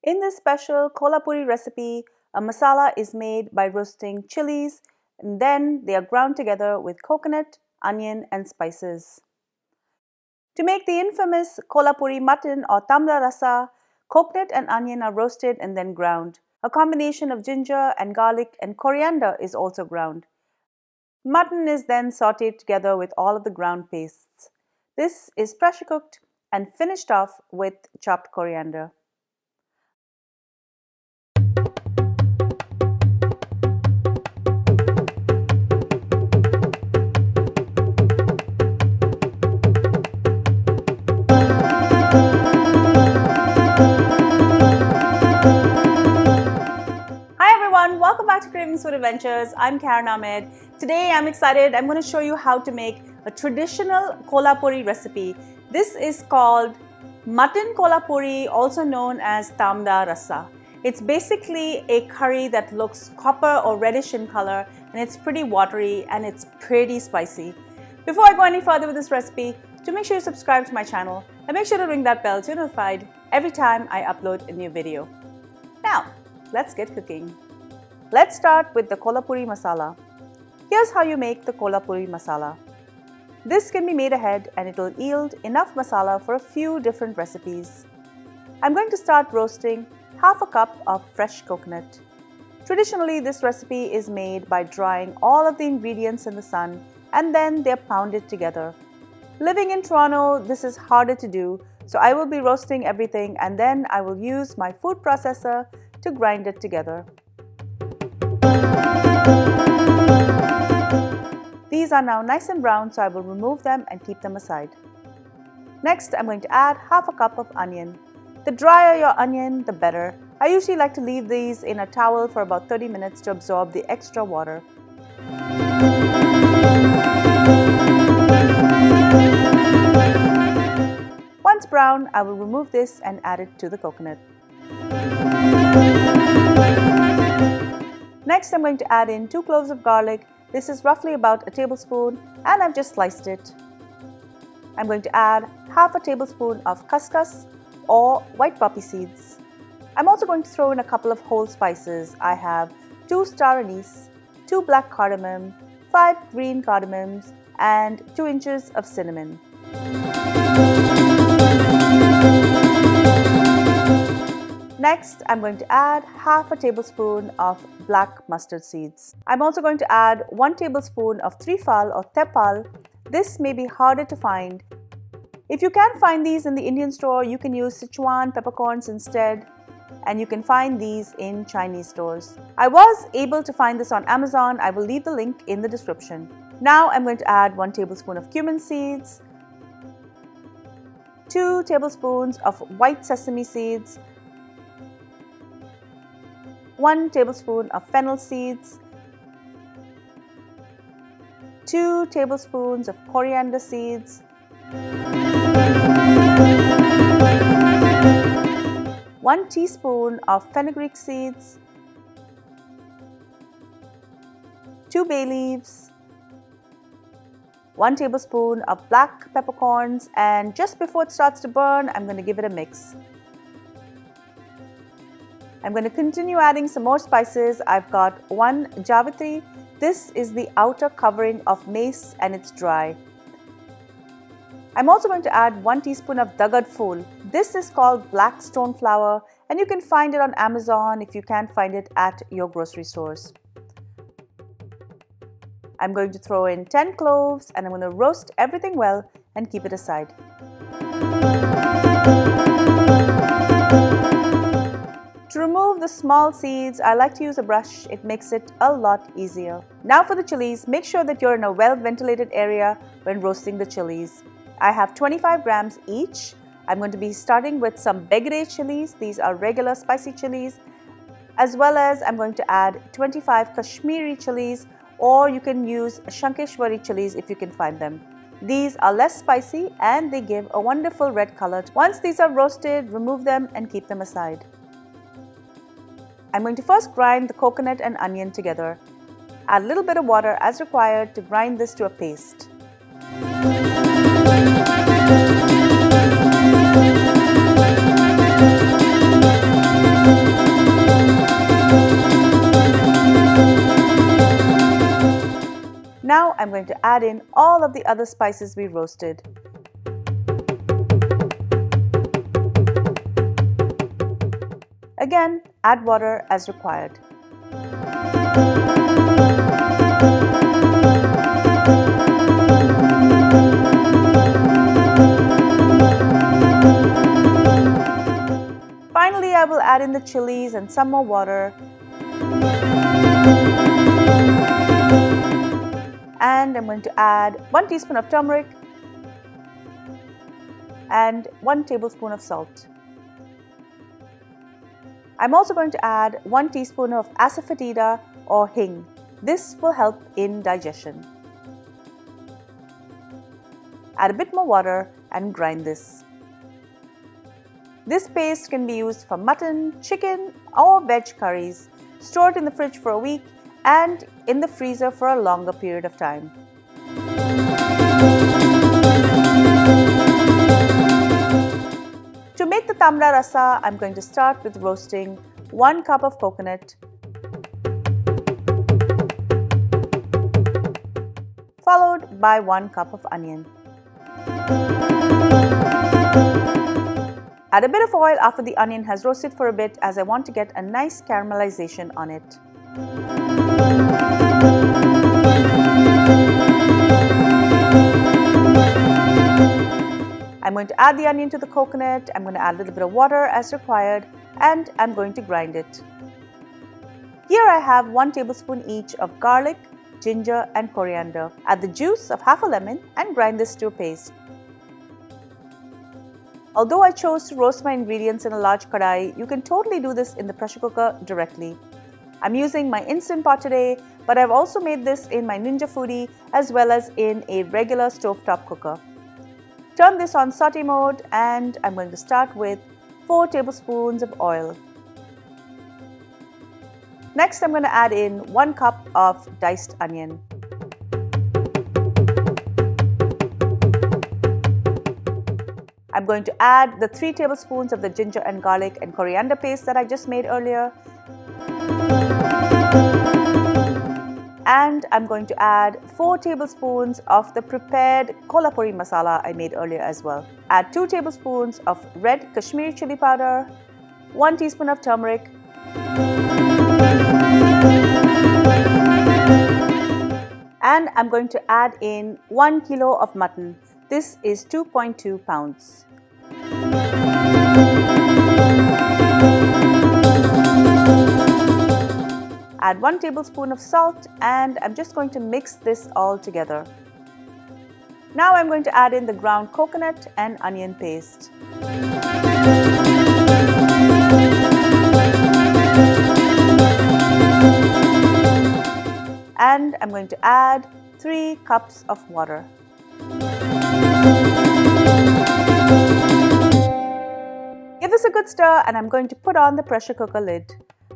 In this special Kolhapuri recipe, a masala is made by roasting chilies and then they are ground together with coconut, onion and spices. To make the infamous Kolhapuri mutton or Tambda Rassa, coconut and onion are roasted and then ground. A combination of ginger and garlic and coriander is also ground. Mutton is then sautéed together with all of the ground pastes. This is pressure cooked and finished off with chopped coriander. Welcome back to Cravings Food Adventures. I'm Ahmed. Today I'm excited. I'm going to show you how to make a traditional Kolhapuri recipe. This is called Mutton Kolhapuri, also known as Tambda Rassa. It's basically a curry that looks copper or reddish in color, and it's pretty watery and it's pretty spicy. Before I go any further with this recipe, to make sure you subscribe to my channel and make sure to ring that bell to be notified every time I upload a new video. Now, let's get cooking. Let's start with the Kohlapuri Masala. Here's how you make the Kohlapuri Masala. This can be made ahead and it will yield enough masala for a few different recipes. I'm going to start roasting half a cup of fresh coconut. Traditionally, this recipe is made by drying all of the ingredients in the sun and then they're pounded together. Living in Toronto, this is harder to do, so I will be roasting everything and then I will use my food processor to grind it together. These are now nice and brown, so I will remove them and keep them aside. Next, I'm going to add half a cup of onion. The drier your onion, the better. I usually like to leave these in a towel for about 30 minutes to absorb the extra water. Once brown, I will remove this and add it to the coconut. Next, I'm going to add in 2 cloves of garlic. This is roughly about a tablespoon and I've just sliced it. I'm going to add half a tablespoon of Khus Khus or white poppy seeds. I'm also going to throw in a couple of whole spices. I have 2 Star Anise, 2 Black Cardamom, 5 Green Cardamoms and 2 inches of cinnamon. Next, I'm going to add half a tablespoon of black mustard seeds. I'm also going to add 1 tablespoon of Triphal or Teppal. This may be harder to find. If you can't find these in the Indian store, you can use Sichuan peppercorns instead, and you can find these in Chinese stores. I was able to find this on Amazon. I will leave the link in the description. Now I'm going to add 1 tablespoon of cumin seeds, 2 tablespoons of white sesame seeds, 1 tablespoon of fennel seeds, 2 tablespoons of coriander seeds, 1 teaspoon of fenugreek seeds, 2 bay leaves, 1 tablespoon of black peppercorns, and just before it starts to burn, I'm going to give it a mix. I'm going to continue adding some more spices. I've got 1 watery. This is the outer covering of mace and it's dry. I'm also going to add 1 teaspoon of dagad phul. This is called black stone flower and you can find it on Amazon if you can't find it at your grocery stores. I'm going to throw in 10 cloves and I'm going to roast everything well and keep it aside. To remove the small seeds, I like to use a brush. It makes it a lot easier. Now for the chilies, make sure that you're in a well-ventilated area when roasting the chilies. I have 25 grams each. I'm going to be starting with some Begde Chillies. These are regular spicy chilies. As well as I'm going to add 25 Kashmiri Chillies, or you can use Shankeshwari chilies if you can find them. These are less spicy and they give a wonderful red color. Once these are roasted, remove them and keep them aside. I'm going to first grind the coconut and onion together. Add a little bit of water as required to grind this to a paste. I'm going to add in all of the other spices we roasted. Again, add water as required. Finally, I will add in the chilies and some more water. And I'm going to add 1 teaspoon of turmeric and 1 tablespoon of salt. I'm also going to add 1 teaspoon of asafoetida or hing. This will help in digestion. Add a bit more water and grind this. This paste can be used for mutton, chicken or veg curries. Store it in the fridge for a week and in the freezer for a longer period of time. To make the Tambda Rassa, I'm going to start with roasting 1 cup of coconut, followed by 1 cup of onion. Add a bit of oil after the onion has roasted for a bit, as I want to get a nice caramelization on it. I'm going to add the onion to the coconut. I'm going to add a little bit of water as required, and I'm going to grind it. Here I have 1 tablespoon each of garlic, ginger and coriander. Add the juice of half a lemon and grind this to a paste. Although I chose to roast my ingredients in a large kadai, you can totally do this in the pressure cooker directly. I'm using my Instant Pot today, but I've also made this in my Ninja Foodie as well as in a regular stovetop cooker. Turn this on saute mode and I'm going to start with 4 tablespoons of oil. Next, I'm going to add in 1 cup of diced onion. I'm going to add the 3 tablespoons of the ginger and garlic and coriander paste that I just made earlier. And I'm going to add 4 tablespoons of the prepared Kohlapuri Masala I made earlier as well. Add 2 tablespoons of red Kashmiri Chilli powder, 1 teaspoon of turmeric, and I'm going to add in 1 kilo of mutton. This is 2.2 pounds. Add 1 tablespoon of salt and I'm just going to mix this all together. Now I'm going to add in the ground coconut and onion paste. And I'm going to add 3 cups of water. Give this a good stir and I'm going to put on the pressure cooker lid.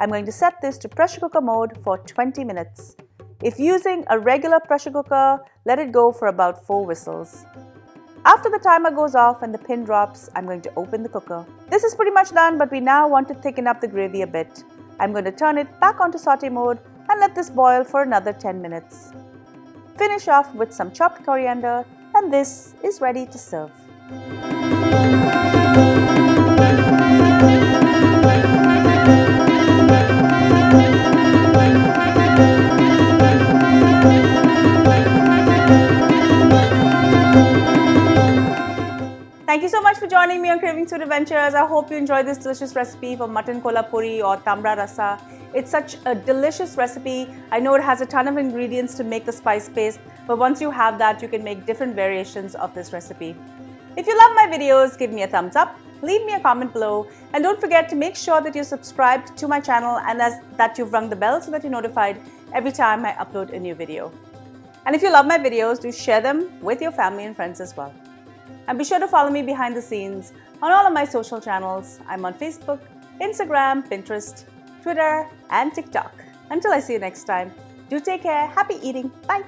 I'm going to set this to pressure cooker mode for 20 minutes. If using a regular pressure cooker, let it go for about 4 whistles. After the timer goes off and the pin drops, I'm going to open the cooker. This is pretty much done, but we now want to thicken up the gravy a bit. I'm going to turn it back onto saute mode and let this boil for another 10 minutes. Finish off with some chopped coriander and this is ready to serve. Thank you so much for joining me on Cravings Food Adventures. I hope you enjoyed this delicious recipe for Mutton Kolhapuri or Tambda Rassa. It's such a delicious recipe. I know it has a ton of ingredients to make the spice paste, but once you have that, you can make different variations of this recipe. If you love my videos, give me a thumbs up, leave me a comment below, and don't forget to make sure that you're subscribed to my channel and that you've rung the bell so that you're notified every time I upload a new video. And if you love my videos, do share them with your family and friends as well. And be sure to follow me behind the scenes on all of my social channels. I'm on Facebook, Instagram, Pinterest, Twitter, and TikTok. Until I see you next time, do take care, happy eating, bye!